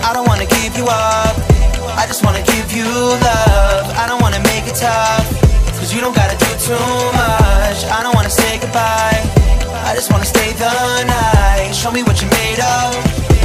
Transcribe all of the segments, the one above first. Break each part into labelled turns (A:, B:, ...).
A: I don't wanna give you up, I just wanna give you love. I don't wanna make it tough, cause you don't gotta do too much. I don't wanna say goodbye, I just wanna stay the night. Show me what you're made of,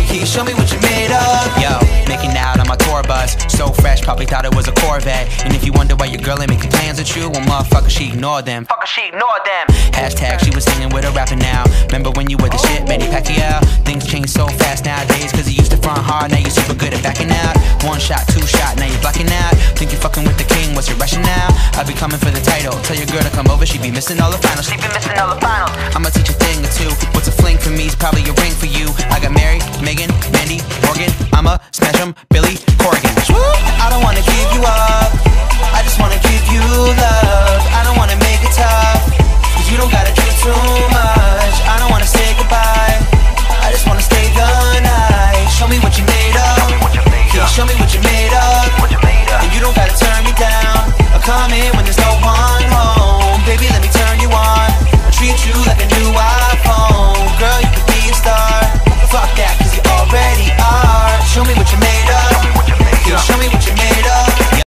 A: can you show me what you're made of? Yo, making out on my tour bus, so fresh, probably thought it was a Corvette. And if you wonder why your girl ain't making plans with you, well motherfucker, she ignored them. Fucker, she ignored them. Hashtag she was singing with a rapper now. Remember when you were the shit, Manny Pacquiao? Things change so fast nowadays, cause you used to front hard, now you're super good at backing out. One shot, two shot, now you're blocking out. Think you're fucking with the king, what's your rationale? I be coming for the title, tell your girl to come over, she be missing all the finals. She be missing all the finals. I'ma teach a thing or two, what's a fling for me is probably a ring for you. I got Mary, Megan, Mandy, Morgan, I'ma smash 'em, Billy Corgan. I don't wanna give you up, I just wanna give you love.